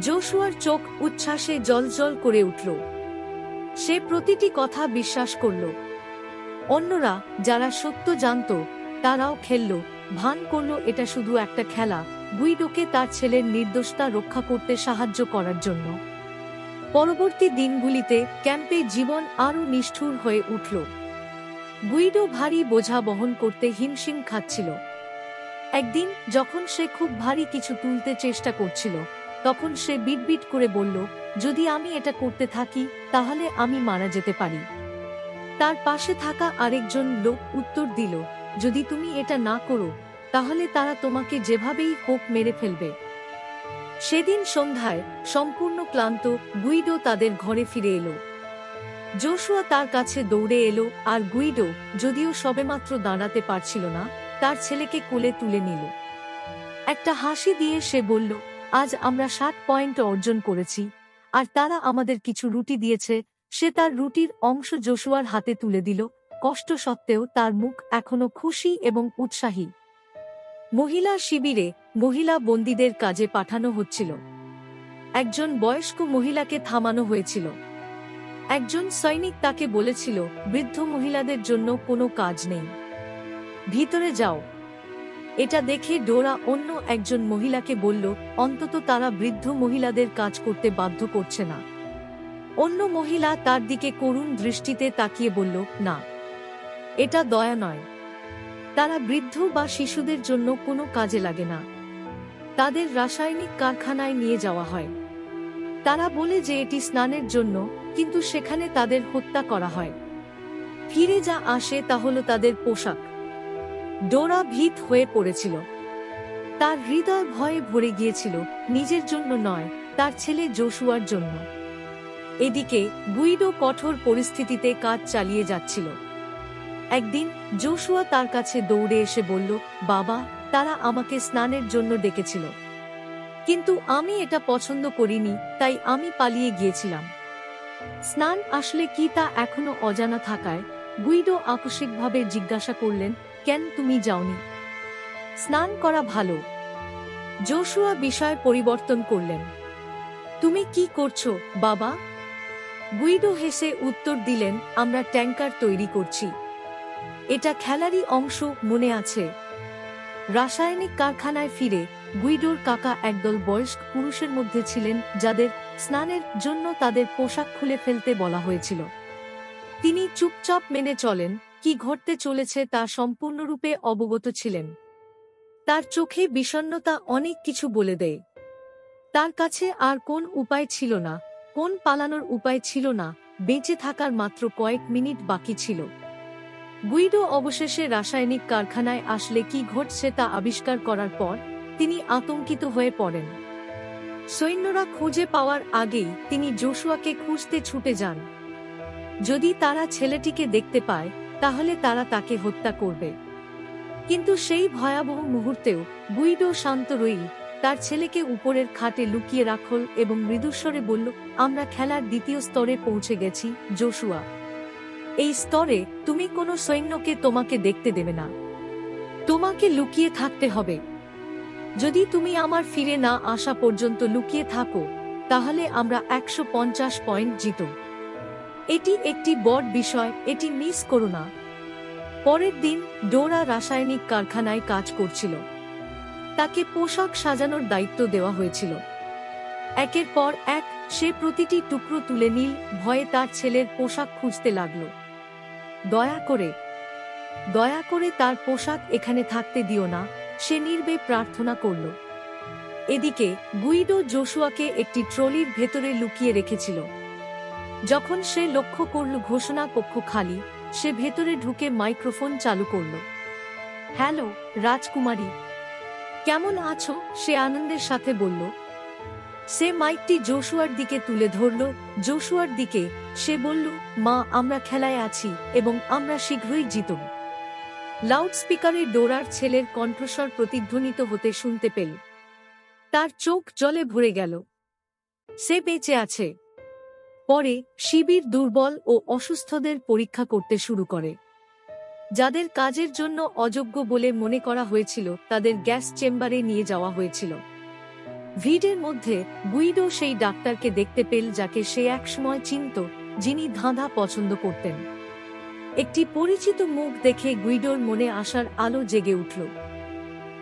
Speaker 1: জোশুয়ার চোখ উচ্ছ্বাসে জ্বলজ্বল করে উঠল। সে প্রতিটি কথা বিশ্বাস করল। অন্যরা, যারা সত্য জানত, তারাও খেলল, ভান করল এটা শুধু একটা খেলা, গুইডোকে তার ছেলের নির্দোষতা রক্ষা করতে সাহায্য করার জন্য। পরবর্তী দিনগুলিতে ক্যাম্পে জীবন আরও নিষ্ঠুর হয়ে উঠল। গুইডো ভারী বোঝা বহন করতে হিমশিম খাচ্ছিল। একদিন যখন সে খুব ভারী কিছু তুলতে চেষ্টা করছিল, তখন সে বিটবিট করে বলল, যদি আমি এটা করতে থাকি, তাহলে আমি মারা যেতে পারি। তার পাশে থাকা আরেকজন লোক উত্তর দিল, যদি তুমি এটা না করো, তাহলে তারা তোমাকে যেভাবেই হোক মেরে ফেলবে। সেদিন সন্ধ্যায় সম্পূর্ণ ক্লান্ত গুইডো তাদের ঘরে ফিরে এলো। জোশুয়া তার কাছে দৌড়ে এলো, আর গুইডো, যদিও সবেমাত্র দাঁড়াতে পারছিল না, তার ছেলেকে কোলে তুলে নিল। একটা হাসি দিয়ে সে বলল, আজ আমরা 60 পয়েন্ট অর্জন করেছি, আর তারা আমাদের কিছু রুটি দিয়েছে। সে তার রুটির অংশ জোশুয়ার হাতে তুলে দিল। কষ্ট সত্ত্বেও তার মুখ এখনো খুশি এবং উৎসাহী। মহিলা শিবিরে মহিলা বন্দীদের কাজে পাঠানো হচ্ছিল। একজন বয়স্ক মহিলাকে থামানো হয়েছিল। একজন সৈনিক তাকে বলেছিল, বৃদ্ধ মহিলাদের জন্য কোনো কাজ নেই, ভিতরে যাও। এটা দেখে ডোরা অন্য একজন মহিলাকে বলল, অন্তত তারা বৃদ্ধ মহিলাদের কাজ করতে বাধ্য করছে না। অন্য মহিলা তার দিকে করুণ দৃষ্টিতে তাকিয়ে বলল, না, এটা দয়া নয়। তারা বৃদ্ধ বা শিশুদের জন্য কোনো কাজে লাগে না। তাদের রাসায়নিক কারখানায় নিয়ে যাওয়া হয়। তারা বলে যে এটি স্নানের জন্য, কিন্তু সেখানে তাদের হত্যা করা হয়। ফিরে যা আসে তা হলো তাদের পোশাক। ডোরা ভীত হয়ে পড়েছিল। তার হৃদয় ভয়ে ভরে গিয়েছিল, নিজের জন্য নয়, তার ছেলে জোশুয়ার জন্য। এদিকে গুইডো কঠোর পরিস্থিতিতে কাজ চালিয়ে যাচ্ছিল। একদিন জোশুয়া তার কাছে দৌড়ে এসে বলল, বাবা, তারা আমাকে স্নানের জন্য ডেকেছিল, কিন্তু আমি এটা পছন্দ করিনি, তাই আমি পালিয়ে গিয়েছিলাম। স্নান আসলে কি তা এখনো অজানা থাকায় গুইডো আকস্মিকভাবে জিজ্ঞাসা করলেন, কেন তুমি যাওনি? স্নান করা ভালো। জোশুয়া বিষয় পরিবর্তন করলেন। তুমি কি করছো, বাবা? গুইডো হেসে উত্তর দিলেন, আমরা ট্যাঙ্কার তৈরি করছি। এটা খেলারই অংশ, মনে আছে? রাসায়নিক কারখানায় ফিরে গুইডোর কাকা একদল বয়স্ক পুরুষের মধ্যে ছিলেন যাদের স্নানের জন্য তাদের পোশাক খুলে ফেলতে বলা হয়েছিল। তিনি চুপচাপ মেনে চলেন, কি ঘটতে চলেছে তা সম্পূর্ণরূপে অবগত ছিলেন। তার চোখে বিষণ্ণতা অনেক কিছু বলে দেয়। তার কাছে আর কোন উপায় ছিল না, কোন পালানোর উপায় ছিল না, বেঁচে থাকার মাত্র কয়েক মিনিট বাকি ছিল। গুইডো অবশেষে রাসায়নিক কারখানায় আসলে কি ঘটছে তা আবিষ্কার করার পর তিনি আতঙ্কিত হয়ে পড়েন। সৈন্যরা খুঁজে পাওয়ার আগেই তিনি জোশুয়াকে খুঁজতে ছুটে যান। যদি তারা ছেলেটিকে দেখতে পায় তাহলে তারা তাকে হত্যা করবে। কিন্তু সেই ভয়াবহ মুহূর্তেও গুইডো শান্ত রইল, তার ছেলেকে উপরের খাটে লুকিয়ে রাখল এবং মৃদুস্বরে বলল, আমরা খেলার দ্বিতীয় স্তরে পৌঁছে গেছি, জোশুয়া। এই স্তরে তুমি কোনো সৈন্যকে তোমাকে দেখতে দেবে না। তোমাকে লুকিয়ে থাকতে হবে। যদি তুমি আমার ফিরে না আসা পর্যন্ত লুকিয়ে থাকো, তাহলে আমরা 150 পয়েন্ট জিত। এটি একটি বড় বিষয়, এটি মিস করো না। পরের দিন ডোরা রাসায়নিক কারখানায় কাজ করছিল। তাকে পোশাক সাজানোর দায়িত্ব দেওয়া হয়েছিল। একের পর এক সে প্রতিটি টুকরো তুলে নিল, ভয়ে তার ছেলের পোশাক খুঁজতে লাগল। দয়া করে তার পোশাক এখানে থাকতে দিও না, সে নীরবে প্রার্থনা করল। এদিকে গুইডো জোশুয়াকে একটি ট্রলির ভেতরে লুকিয়ে রেখেছিল। যখন সে লক্ষ্য করল ঘোষণা কক্ষ খালি, সে ভেতরে ঢুকে মাইক্রোফোন চালু করল। হ্যালো রাজকুমারী, কেমন আছো? সে আনন্দের সাথে বলল। সে মাইকটি জোশুয়ার দিকে তুলে ধরল। জোশুয়ার দিকে সে বলল, মা, আমরা খেলায় আছি এবং আমরা শীঘ্রই জিতব। লাউডস্পিকারে ডোরার ছেলের কণ্ঠস্বর প্রতিধ্বনিত হতে শুনতে পেল। তার চোখ জলে ভরে গেল। সে বেঁচে আছে। পরে শিবির দুর্বল ও অসুস্থদের পরীক্ষা করতে শুরু করে। যাদের কাজের জন্য অযোগ্য বলে মনে করা হয়েছিল তাদের গ্যাস চেম্বারে নিয়ে যাওয়া হয়েছিল। ভিড়ের মধ্যে গুইডো সেই ডাক্তারকে দেখতে পেল যাকে সে একসময় চিনত, যিনি ধাঁধা পছন্দ করতেন। একটি পরিচিত মুখ দেখে গুইডোর মনে আসার আলো জেগে উঠল।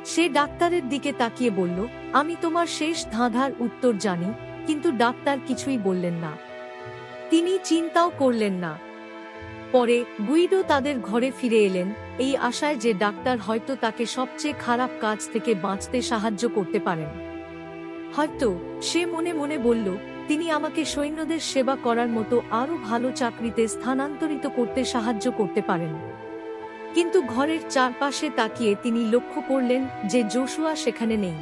Speaker 1: সে ডাক্তারের দিকে তাকিয়ে বলল, আমি তোমার শেষ ধাঁধার উত্তর জানি। কিন্তু ডাক্তার কিছুই বললেন না। তিনি চিন্তাও করলেন না। পরে গুইডো তাদের ঘরে ফিরে এলেন, এই আশায় যে ডাক্তার হয়তো তাকে সবচেয়ে খারাপ কাজ থেকে বাঁচতে সাহায্য করতে পারেন। হয়তো সে মনে মনে বলল, তিনি আমাকে সৈন্যদের সেবা করার মতো আরো ভালো চাকরিতে স্থানান্তরিত করতে সাহায্য করতে পারেন। কিন্তু ঘরের চারপাশে তাকিয়ে তিনি লক্ষ্য করলেন যে জোশুয়া সেখানে নেই।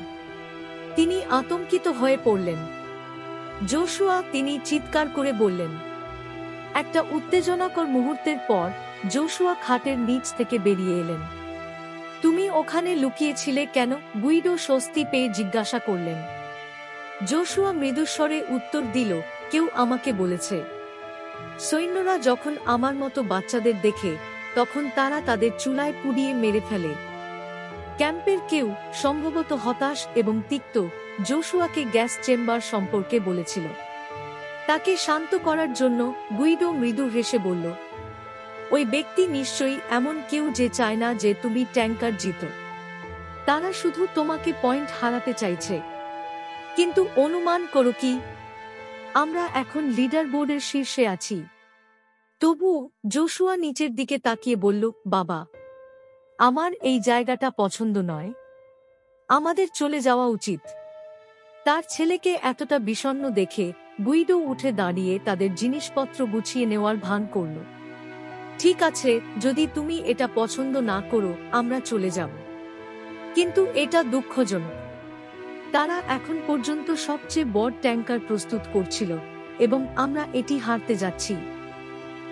Speaker 1: তিনি আতঙ্কিত হয়ে পড়লেন। জোশুয়া, তিনি চিৎকার করে বললেন। একটা উত্তেজনাকর মুহূর্তের পর জোশুয়া খাটের নিচ থেকে বেরিয়ে এলেন। তুমি ওখানে লুকিয়েছিলে কেন? গুইডো স্বস্তি পেয়ে জিজ্ঞাসা করলেন। জোশুয়া মৃদুস্বরে উত্তর দিল, কেউ আমাকে বলেছে। সৈন্যরা যখন আমার মতো বাচ্চাদের দেখে তখন তারা তাদের চুলায় পুড়িয়ে মেরে ফেলে। ক্যাম্পের কেউ, সম্ভবত হতাশ এবং তিক্ত, জোশুয়াকে গ্যাস চেম্বার সম্পর্কে বলেছিল। তাকে শান্ত করার জন্য গুইডো মৃদু হেসে বলল, ওই ব্যক্তি নিশ্চয়ই এমন কেউ যে চায় না যে তুমি ট্যাঙ্কার জিতো। তারা শুধু তোমাকে পয়েন্ট হারাতে চাইছে। কিন্তু অনুমান করো কি, আমরা এখন লিডার বোর্ডের শীর্ষে আছি। তবুও জোশুয়া নিচের দিকে তাকিয়ে বলল, বাবা, আমার এই জায়গাটা পছন্দ নয়। আমাদের চলে যাওয়া উচিত। তার ছেলেকে এতটা বিষণ্ণ দেখে গুইডো উঠে দাঁড়িয়ে তাদের জিনিসপত্র গুছিয়ে নেওয়ার ভান করল। ঠিক আছে, যদি তুমি এটা পছন্দ না করো আমরা চলে যাব। কিন্তু এটা দুঃখজনক। তারা এখন পর্যন্ত সবচেয়ে বড় ট্যাঙ্কার প্রস্তুত করছিল এবং আমরা এটি হারতে যাচ্ছি।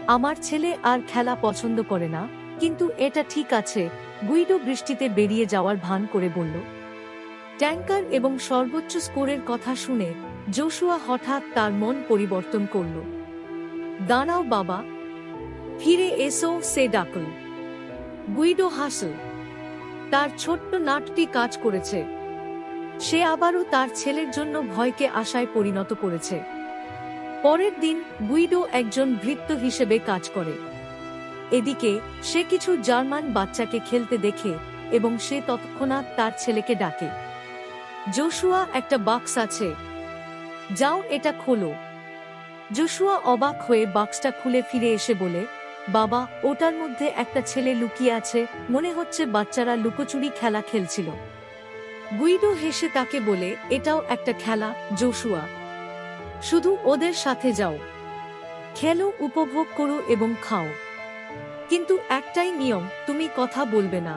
Speaker 1: আমার ছেলে আর খেলা পছন্দ করে না, কিন্তু এটা ঠিক আছে, গুইডো বৃষ্টিতে বেরিয়ে যাওয়ার ভান করে বলল। ট্যাঙ্কার এবং সর্বোচ্চ স্কোরের কথা শুনে জোশুয়া হঠাৎ তার মন পরিবর্তন করল। দাঁড়াও বাবা, ফিরে এসো, সে ডাকল। গুইডো হাসল। তার ছোট্ট নাটটি কাজ করেছে। সে আবারও তার ছেলের জন্য ভয়কে আশায় পরিণত করেছে। পরের দিন গুইডো একজন ভৃত্য হিসেবে কাজ করে। এদিকে সে কিছু জার্মান বাচ্চাকে খেলতে দেখে এবং সে তৎক্ষণাৎ তার ছেলেকে ডাকে। জোশুয়া, একটা বাক্স আছে, যাও এটা খোলো। জোশুয়া অবাক হয়ে বাক্সটা খুলে ফিরে এসে বলে, বাবা, ওটার মধ্যে একটা ছেলে লুকিয়ে আছে, মনে হচ্ছে বাচ্চারা লুকোচুরি খেলা খেলছিল। গুইডো হেসে তাকে বলে, এটাও একটা খেলা জোশুয়া, শুধু ওদের সাথে যাও, খেলো, উপভোগ করো এবং খাও। কিন্তু একটাই নিয়ম, তুমি কথা বলবে না।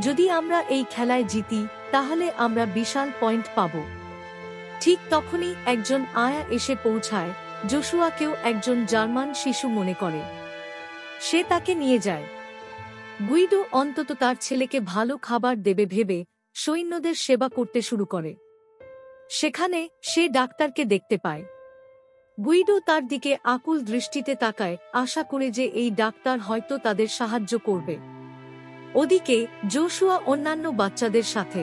Speaker 1: যদি আমরা এই খেলায় জিতি তাহলে আমরা বিশাল পয়েন্ট পাব। ঠিক তখনই একজন আয়া এসে পৌঁছায়। জোশুয়াকেও একজন জার্মান শিশু মনে করে। সে তাকে নিয়ে যায়। গুইডো অন্তত তার ছেলেকে ভালো খাবার দেবে ভেবে সৈন্যদের সেবা করতে শুরু করে। সেখানে সে ডাক্তারকে দেখতে পায়। গুইডো তার দিকে আকুল দৃষ্টিতে তাকায়, আশা করে যে এই ডাক্তার হয়তো তাদের সাহায্য করবে। ওদিকে জোশুয়া অন্যান্য বাচ্চাদের সাথে।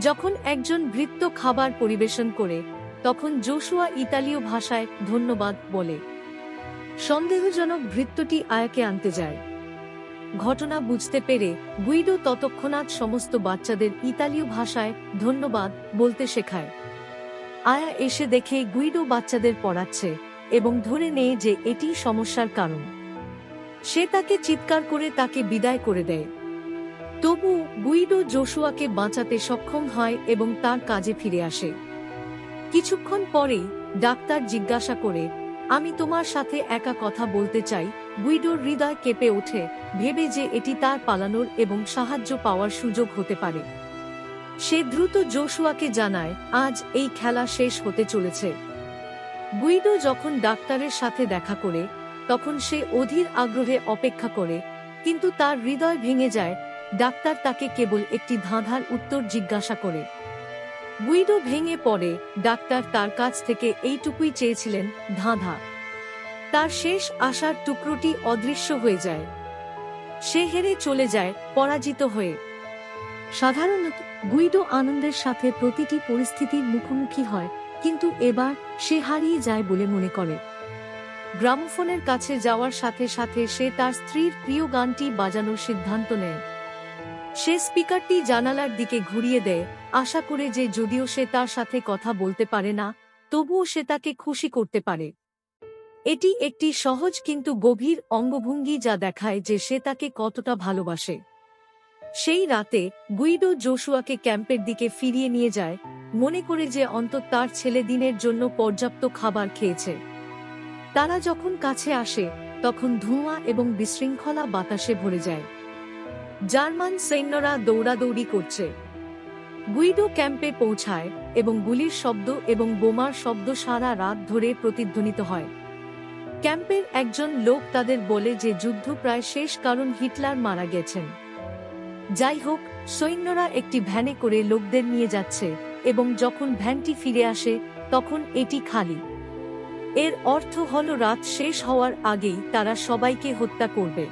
Speaker 1: যখন একজন ভৃত্য খাবার পরিবেশন করে তখন জোশুয়া ইতালীয় ভাষায় ধন্যবাদ বলে। সন্দেহজনক ভৃত্যটি আয়াকে আনতে যায়। ঘটনা বুঝতে পেরে গুইডো তৎক্ষণাৎ সমস্ত বাচ্চাদের ইতালীয় ভাষায় ধন্যবাদ বলতে শেখায়। আয়া এসে দেখে গুইডো বাচ্চাদের পড়াচ্ছে এবং ধরে নেয় যে এটি সমস্যার কারণ। সে তাকে চিৎকার করে তাকে বিদায় করে দেয়। তবু গুইডো জোশুয়াকে বাঁচাতে সক্ষম হয় এবং তার কাজে ফিরে আসে। কিছুক্ষণ পরেই ডাক্তার জিজ্ঞাসা করে, আমি তোমার সাথে একা কথা বলতে চাই। গুইডোর হৃদয় কেঁপে ওঠে, ভেবে যে এটি তার পালানোর এবং সাহায্য পাওয়ার সুযোগ হতে পারে। সে দ্রুত জোশুয়াকে জানায়, আজ এই খেলা শেষ হতে চলেছে। গুইডো যখন ডাক্তারের সাথে দেখা করে তখন সে অধীর আগ্রহে অপেক্ষা করে, কিন্তু তার হৃদয় ভেঙে যায়। ডাক্তার তাকে কেবল একটি ধাঁধার উত্তর জিজ্ঞাসা করে। গুইডো ভেঙে পড়ে। ডাক্তার তার কাছ থেকে এইটুকুই চেয়েছিলেন, ধাঁধা। তার শেষ আশার টুকরোটি অদৃশ্য হয়ে যায়। সে হেরে চলে যায়, পরাজিত হয়ে। সাধারণত গুইডো আনন্দের সাথে প্রতিটি পরিস্থিতির মুখোমুখি হয়, কিন্তু এবার সে হারিয়ে যায় বলে মনে করে। গ্রামোফোনের কাছে যাওয়ার সাথে সাথে সে তার স্ত্রীর প্রিয় গানটি বাজানোর সিদ্ধান্ত নেয়। সে স্পিকারটি জানালার দিকে ঘুরিয়ে দেয়, আশা করে যে যদিও সে তার সাথে কথা বলতে পারে না তবুও সে তাকে খুশি করতে পারে। এটি একটি সহজ কিন্তু গভীর অঙ্গভঙ্গি যা দেখায় যে সে তাকে কতটা ভালোবাসে। সেই রাতে গুইডো জোশুয়াকে ক্যাম্পের দিকে ফিরিয়ে নিয়ে যায়, মনে করে যে অন্তত তার ছেলে দিনের জন্য পর্যাপ্ত খাবার খেয়েছে। তারা যখন কাছে আসে তখন ধোঁয়া এবং বিশৃঙ্খলা বাতাসে ভরে যায়। জার্মান সৈন্যরা দৌড়াদৌড়ি করছে। গুইডো ক্যাম্পে পৌঁছায় এবং গুলির শব্দ এবং বোমার শব্দ সারা রাত ধরে প্রতিধ্বনিত হয়। ক্যাম্পের একজন লোক তাদের বলে যে যুদ্ধ প্রায় শেষ, কারণ হিটলার মারা গেছেন। যাই হোক, সৈন্যরা একটি ভ্যানে করে লোকদের নিয়ে যাচ্ছে এবং যখন ভ্যানটি ফিরে আসে তখন এটি খালি। এর অর্থ হল রাত শেষ হওয়ার আগেই তারা সবাইকে হত্যা করবে।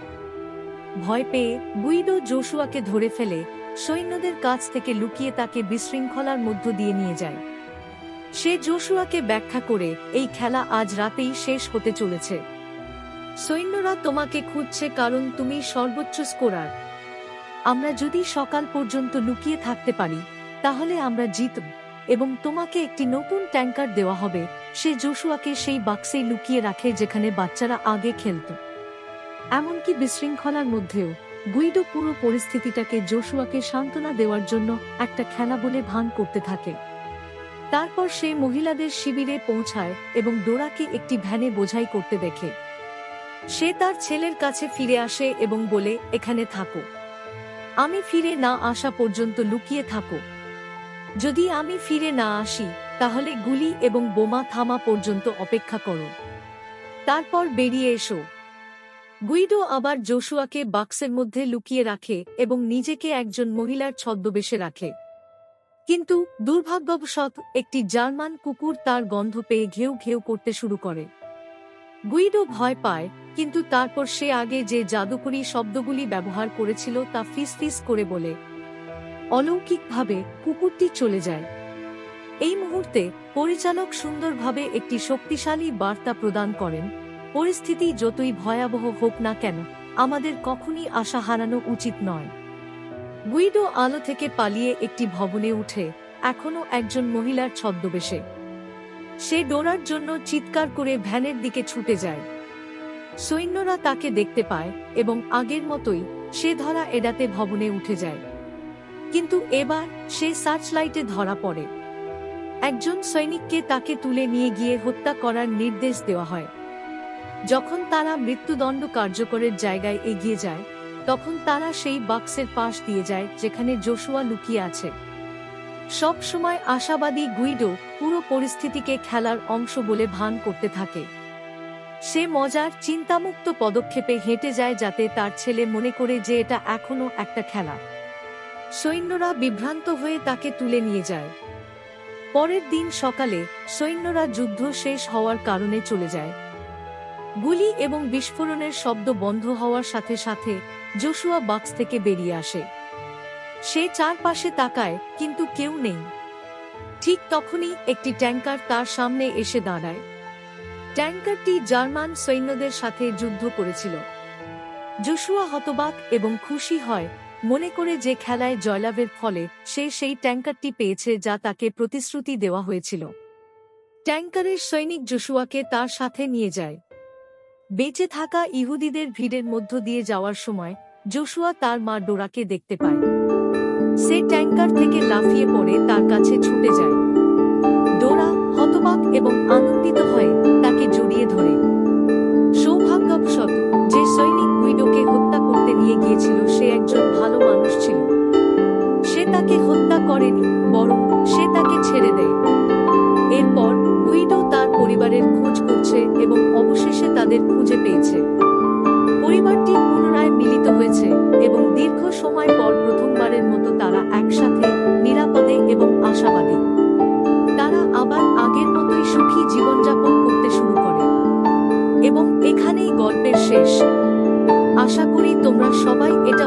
Speaker 1: ভয় পেয়ে গুইডো জোশুয়াকে ধরে ফেলে সৈন্যদের কাছ থেকে লুকিয়ে তাকে বিশৃঙ্খলার মধ্য দিয়ে নিয়ে যায়। সে জোশুয়াকে ব্যাখ্যা করে, এই খেলা আজ রাতেই শেষ হতে চলেছে। সৈন্যরা তোমাকে খুঁজছে কারণ তুমি সর্বোচ্চ স্কোরার। আমরা যদি সকাল পর্যন্ত লুকিয়ে থাকতে পারি তাহলে আমরা জিতব এবং তোমাকে একটি নতুন ট্যাঙ্কার দেওয়া হবে। সে জোশুয়াকে সেই বাক্সেই লুকিয়ে রাখে যেখানে বাচ্চারা আগে খেলত। এমনকি বিশৃঙ্খলার মধ্যেও গুইডো পুরো পরিস্থিতিটাকে জোশুয়াকে সান্ত্বনা দেওয়ার জন্য একটা খেলা বলে ভান করতে থাকে। তারপর সে মহিলাদের শিবিরে পৌঁছায় এবং ডোরাকে একটি ভ্যানে বোঝাই করতে দেখে। সে তার ছেলের কাছে ফিরে আসে এবং বলে, এখানে থাকো, আমি ফিরে না আসা পর্যন্ত লুকিয়ে থাকো। যদি আমি ফিরে না আসি তাহলে গুলি এবং বোমা থামা পর্যন্ত অপেক্ষা করো, তারপর বেরিয়ে এসো। গুইডো আবার জোশুয়াকে বাক্সের মধ্যে লুকিয়ে রাখে এবং নিজেকে একজন মহিলার ছদ্মবেশে রাখে। কিন্তু দুর্ভাগ্যবশত একটি জার্মান কুকুর তার গন্ধ পেয়ে ঘেউ ঘেউ করতে শুরু করে। গুইডো ভয় পায়, কিন্তু তারপর সে আগে যে জাদুকরী শব্দগুলি ব্যবহার করেছিল তা ফিস ফিস করে বলে। অলৌকিকভাবে কুকুরটি চলে যায়। এই মুহূর্তে পরিচালক সুন্দরভাবে একটি শক্তিশালী বার্তা প্রদান করেন, পরিস্থিতি যতই ভয়াবহ হোক না কেন, আমাদের কখনই আশা হারানো উচিত নয়। গুইডো আলো থেকে পালিয়ে একটি ভবনে উঠে, এখনও একজন মহিলার ছদ্মবেশে। সে ডোরার জন্য চিৎকার করে ভ্যানের দিকে ছুটে যায়। সৈন্যরা তাকে দেখতে পায় এবং আগের মতোই সে ধরা এড়াতে ভবনে উঠে যায়। কিন্তু এবার সে সার্চলাইটে ধরা পড়ে। একজন সৈনিককে তাকে তুলে নিয়ে গিয়ে হত্যা করার নির্দেশ দেওয়া হয়। যখন তারা মৃত্যুদণ্ড কার্যকরের জায়গায় এগিয়ে যায়, তখন তারা সেই বাক্সের পাশ দিয়ে যায় যেখানে জোশুয়া লুকিয়ে আছে। সব সময় আশাবাদী গুইডো পুরো পরিস্থিতিকে খেলার অংশ বলে ভান করতে থাকে। সে মজার চিন্তামুক্ত পদক্ষেপে হেঁটে যায় যাতে তার ছেলে মনে করে যে এটা এখনো একটা খেলা। সৈন্যরা বিভ্রান্ত হয়ে তাকে তুলে নিয়ে যায়। পরের দিন সকালে সৈন্যরা যুদ্ধ শেষ হওয়ার কারণে চলে যায়। গুলি এবং বিস্ফোরণের শব্দ বন্ধ হওয়ার সাথে সাথে জোশুয়া বাক্স থেকে বেরিয়ে আসে। সে চারপাশে তাকায়, কিন্তু কেউ নেই। ঠিক তখনই একটি ট্যাঙ্কার তার সামনে এসে দাঁড়ায়। ট্যাঙ্কারটি জার্মান সৈন্যদের সাথে যুদ্ধ করেছিল। জোশুয়া হতবাক এবং খুশি হয়, মনে করে যে খেলায় জয়লাভের ফলে সে সেই ট্যাঙ্কারটি পেয়েছে যা তাকে প্রতিশ্রুতি দেওয়া হয়েছিল। ট্যাঙ্কারের সৈনিক জোশুয়াকে তার সাথে নিয়ে যায়। বেঁচে থাকা ইহুদিদের ভিড়ের মধ্য দিয়ে যাওয়ার সময় জোশুয়া তার মা ডোরাকে দেখতে পায়। সে ট্যাঙ্কার থেকে লাফিয়ে পড়ে তার কাছে ছুটে যায়। ডোরা হতবাক এবং আনন্দিত হয়ে তাকে জড়িয়ে ধরে। সৌভাগ্যবশত যে সৈনিক গুইডোকে হত্যা করতে নিয়ে গিয়েছিল সে একজন ভালো মানুষ ছিল। সে তাকে হত্যা করেনি, বরং সে তাকে ছেড়ে দেয়। এরপর গুইডো তার পরিবারের খোঁজ করছে এবং অবশেষে তাদের খুঁজে পেয়েছে। পরিবারটি পুনরায় মিলিত হয়েছে এবং দীর্ঘ সময় পর প্রথমবারের মতো তারা একসাথে, নিরাপদে এবং আশাবাদী। তারা আবার আগের মতোই সুখী জীবনযাপন করতে শুরু করে। এবং এখানেই গল্পের শেষ। আশা করি তোমরা সবাই এটা